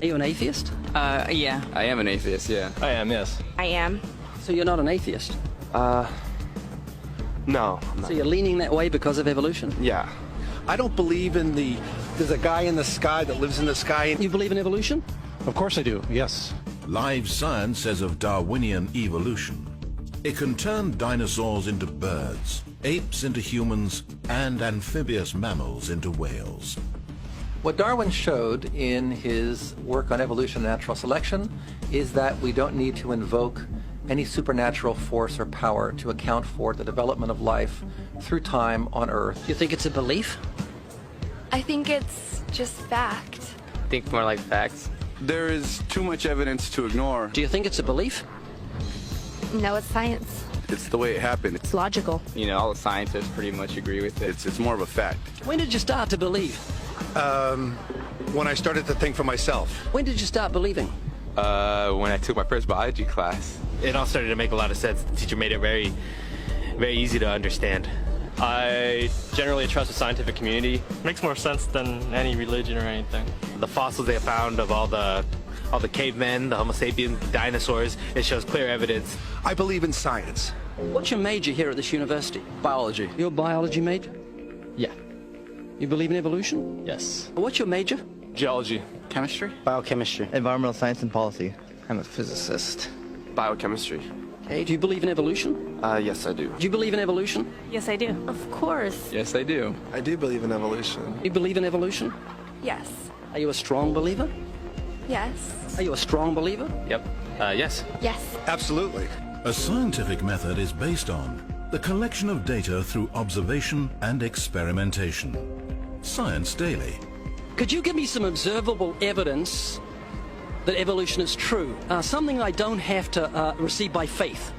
Are you an atheist? Yeah. I am an atheist, yeah. I am, yes. I am. So you're not an atheist? No. I'm not. So you're leaning that way because of evolution? Yeah. I don't believe in there's a guy in the sky that lives in the sky. You believe in evolution? Of course I do, yes. Live science says of Darwinian evolution, it can turn dinosaurs into birds, apes into humans, and amphibious mammals into whales. What Darwin showed in his work on evolution and natural selection is that we don't need to invoke any supernatural force or power to account for the development of life through time on Earth. Do you think it's a belief? I think it's just fact. I think more like facts. There is too much evidence to ignore. Do you think it's a belief? No, it's science. It's the way it happened. It's logical. You know, all the scientists pretty much agree with it. It's more of a fact. When did you start to believe? When I started to think for myself. When did you start believing? When I took my first biology class. It all started to make a lot of sense. The teacher made it very, very easy to understand. I generally trust the scientific community. Makes more sense than any religion or anything. The fossils they found of all the cavemen, the Homo sapiens, dinosaurs, it shows clear evidence. I believe in science. What's your major here at this university? Biology. You're a biology major? Yeah. You believe in evolution? Yes. What's your major? Geology. Chemistry? Biochemistry. Environmental science and policy. I'm a physicist. Biochemistry. Okay, do you believe in evolution? Yes, I do. Do you believe in evolution? Yes, I do. Of course. Yes, I do. I do believe in evolution. You believe in evolution? Yes. Are you a strong believer? Yes. Are you a strong believer? Yep. Yes. Yes. Absolutely. A scientific method is based on the collection of data through observation and experimentation. Science Daily. Could you give me some observable evidence that evolution is true? Something I don't have to receive by faith.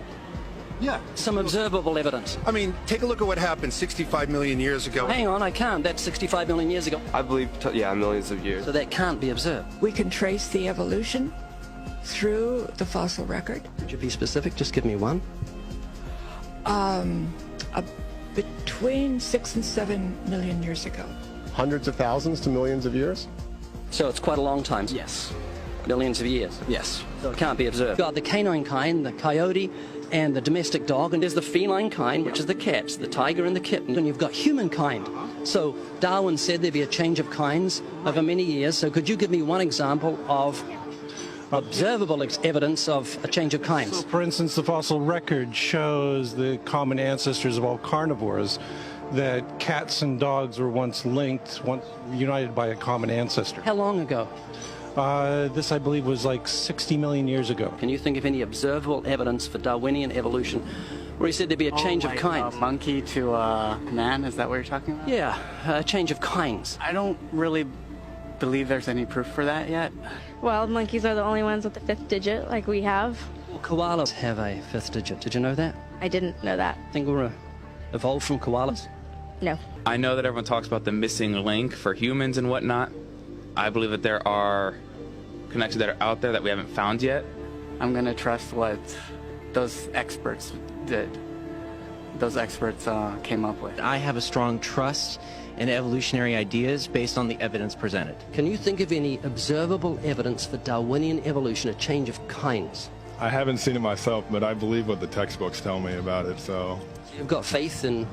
Yeah. Some observable evidence. I mean, take a look at what happened 65 million years ago. Hang on, I can't. That's 65 million years ago. I believe, millions of years. So that can't be observed. We can trace the evolution through the fossil record. Could you be specific? Just give me one. Between 6 and 7 million years ago. Hundreds of thousands to millions of years? So it's quite a long time. Yes. Millions of years. Yes. So it can't be observed. You've got the canine kind, the coyote, and the domestic dog, and there's the feline kind, which is the cats, the tiger and the kitten, and you've got humankind. So Darwin said there'd be a change of kinds over many years, so could you give me one example of observable evidence of a change of kinds? So, for instance, the fossil record shows the common ancestors of all carnivores, that cats and dogs were once linked, once united by a common ancestor. How long ago? This, I believe, was like 60 million years ago. Can you think of any observable evidence for Darwinian evolution where he said there'd be a change of kinds? Monkey to man, is that what you're talking about? Yeah, a change of kinds. I don't really believe there's any proof for that yet. Well, monkeys are the only ones with the fifth digit, like we have. Well, koalas have a fifth digit. Did you know that? I didn't know that. Think we're evolved from koalas? No. I know that everyone talks about the missing link for humans and whatnot. I believe that there are connections that are out there that we haven't found yet. I'm going to trust what those experts did. Those experts came up with. I have a strong trust in evolutionary ideas based on the evidence presented. Can you think of any observable evidence for Darwinian evolution, a change of kinds? I haven't seen it myself, but I believe what the textbooks tell me about it, so. You've got faith in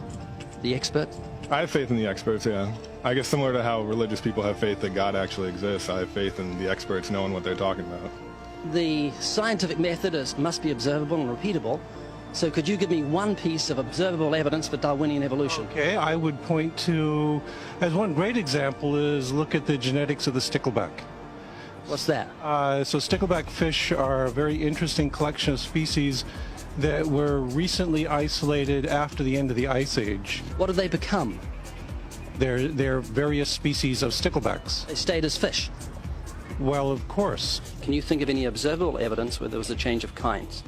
the experts? I have faith in the experts, yeah. I guess similar to how religious people have faith that God actually exists, I have faith in the experts knowing what they're talking about. The scientific method must be observable and repeatable. So could you give me one piece of observable evidence for Darwinian evolution? Okay, I would point to, as one great example is look at the genetics of the stickleback. What's that? So stickleback fish are a very interesting collection of species that were recently isolated after the end of the Ice Age. What did they become? They're various species of sticklebacks. They stayed as fish. Well, of course. Can you think of any observable evidence where there was a change of kinds?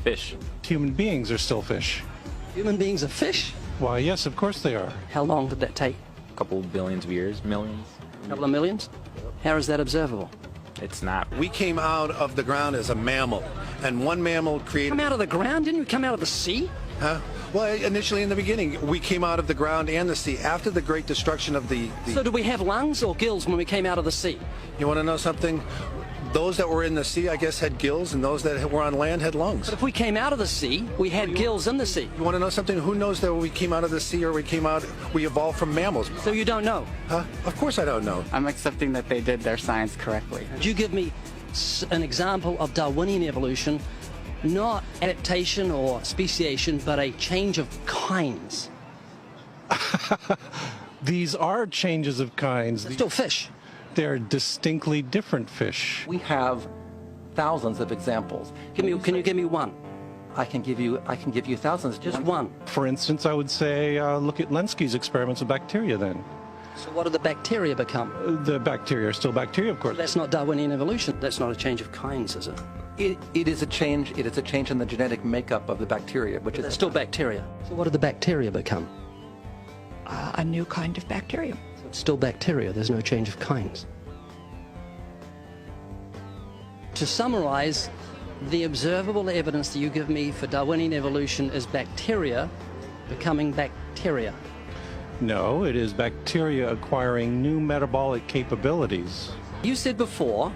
Fish. Human beings are still fish. Human beings are fish? Why, yes, of course they are. How long did that take? A couple billions of years, millions. A couple of millions? How is that observable? It's not. We came out of the ground as a mammal, and one mammal created... Come out of the ground? Didn't you come out of the sea? Huh? Well, initially in the beginning, we came out of the ground and the sea. After the great destruction of the... So did we have lungs or gills when we came out of the sea? You want to know something? Those that were in the sea, I guess, had gills, and those that were on land had lungs. But if we came out of the sea, we had gills in the sea. You want to know something? Who knows that we came out of the sea or we evolved from mammals? So you don't know? Huh? Of course I don't know. I'm accepting that they did their science correctly. Could you give me an example of Darwinian evolution, not adaptation or speciation, but a change of kinds? These are changes of kinds. They're still fish. They're distinctly different fish. We have thousands of examples. Can you give me one? I can give you thousands. Just one. For instance, I would say look at Lenski's experiments with bacteria then. So what do the bacteria become? The bacteria are still bacteria, of course. That's not Darwinian evolution. That's not a change of kinds, is it? It is a change. It is a change in the genetic makeup of the bacteria, which They're is still bacteria. So what do the bacteria become? A new kind of bacterium. So it's still bacteria. There's no change of kinds. To summarize, the observable evidence that you give me for Darwinian evolution is bacteria becoming bacteria. No, it is bacteria acquiring new metabolic capabilities. You said before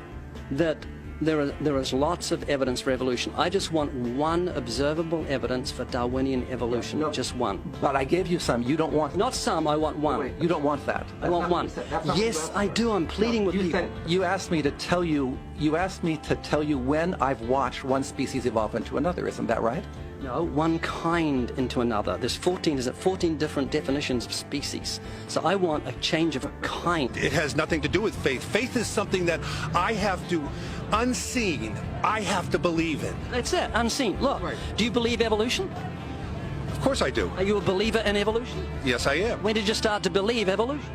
that there is lots of evidence for evolution. I just want one observable evidence for Darwinian evolution. No, just one. But I gave you some. You don't want. Not some. I want one. Wait, you don't want that. I want one. Yes, I do. I'm pleading with you. You asked me to tell you. You asked me to tell you when I've watched one species evolve into another. Isn't that right? No, one kind into another. There's 14 different definitions of species. So I want a change of a kind. It has nothing to do with faith. Faith is something that I have to, unseen, I have to believe in. That's it, unseen. Look, do you believe evolution? Of course I do. Are you a believer in evolution? Yes, I am. When did you start to believe evolution?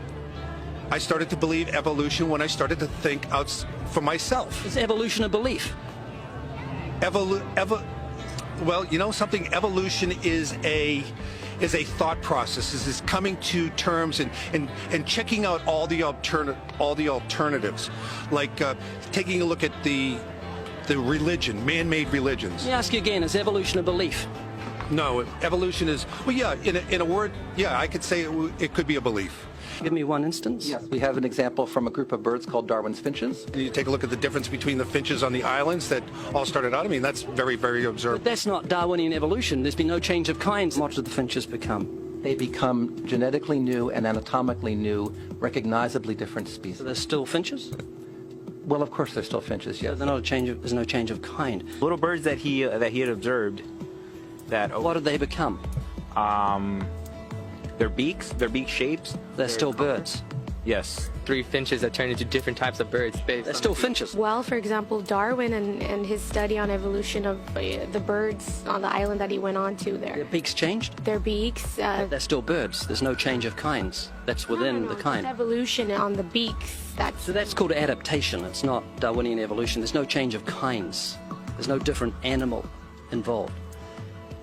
I started to believe evolution when I started to think out for myself. Is evolution a belief? Well, you know something? Evolution is a thought process. Is coming to terms and checking out all the alternatives, like taking a look at the religion, man-made religions. Let me ask you again: is evolution a belief? No, evolution is, well, yeah. In a word, yeah, I could say it could be a belief. Give me one instance. Yes, we have an example from a group of birds called Darwin's finches. You take a look at the difference between the finches on the islands that all started out. I mean, that's very, very observable. But that's not Darwinian evolution. There's been no change of kinds. What did the finches become? They become genetically new and anatomically new, recognizably different species. So they're still finches? Well, of course, they're still finches. Yes. So they're not a change of, there's no change of kind. Little birds that he had observed. What did they become? Their beak shapes. They're still birds. Yes. 3 finches that turn into different types of birds. They're still finches. Well, for example, Darwin and his study on evolution of the birds on the island that he went on to there. Their beaks changed? Their beaks. They're still birds. There's no change of kinds. That's within the kind. It's evolution on the beaks. So that's called adaptation. It's not Darwinian evolution. There's no change of kinds. There's no different animal involved.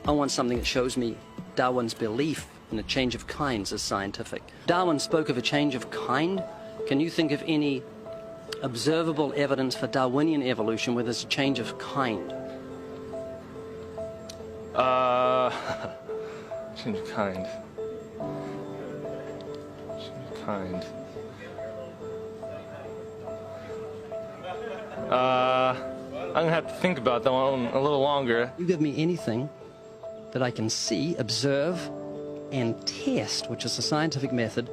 I want something that shows me Darwin's belief in a change of kinds is scientific. Darwin spoke of a change of kind. Can you think of any observable evidence for Darwinian evolution where there's a change of kind? Change of kind. Change of kind. I'm gonna have to think about that one a little longer. You give me anything that I can see, observe, and test, which is a scientific method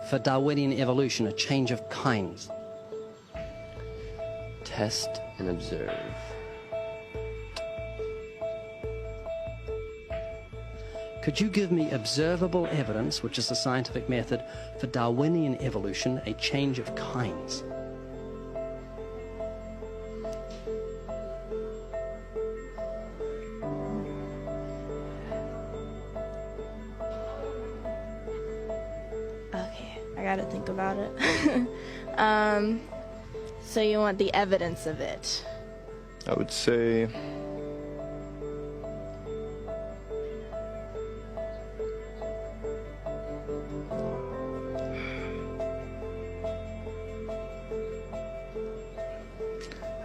for Darwinian evolution, a change of kinds. Test and observe. Could you give me observable evidence, which is a scientific method for Darwinian evolution, a change of kinds? I gotta think about it. So you want the evidence of it? I would say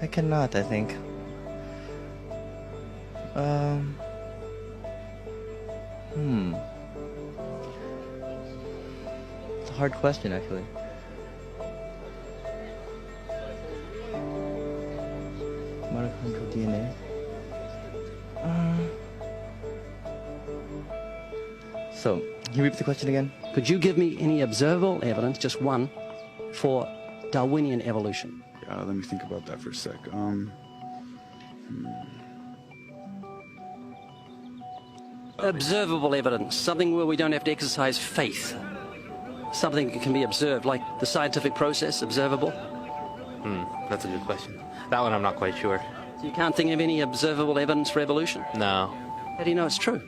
I cannot, I think. It's a hard question, actually. Mitochondrial DNA. So, can you repeat the question again? Could you give me any observable evidence, just one, for Darwinian evolution? Let me think about that for a sec. Observable evidence, something where we don't have to exercise faith. Something that can be observed, like the scientific process, observable. That's a good question. That one I'm not quite sure. So you can't think of any observable evidence for evolution? No. How do you know it's true?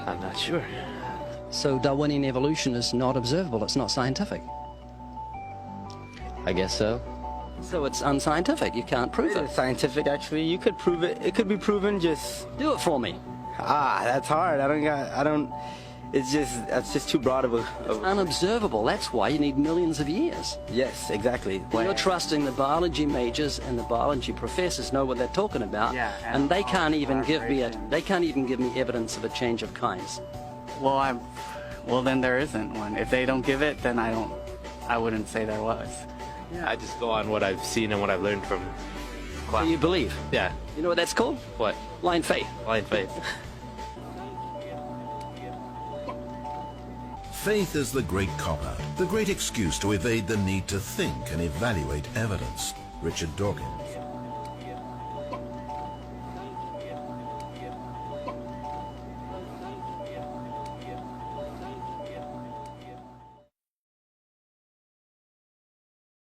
I'm not sure. So Darwinian evolution is not observable, it's not scientific. I guess so. So it's unscientific, you can't prove it. It's scientific, actually. You could prove it. It could be proven, just... Do it for me. That's hard. That's just too broad of a... Unobservable, that's why you need millions of years. Yes, exactly. You're trusting the biology majors and the biology professors know what they're talking about, and they can't even give me evidence of a change of kinds. Well, then there isn't one. If they don't give it, then I wouldn't say there was. I just go on what I've seen and what I've learned from class. So you believe? Yeah. You know what that's called? What? Blind faith. Blind faith. Faith is the great cop-out, the great excuse to evade the need to think and evaluate evidence. Richard Dawkins.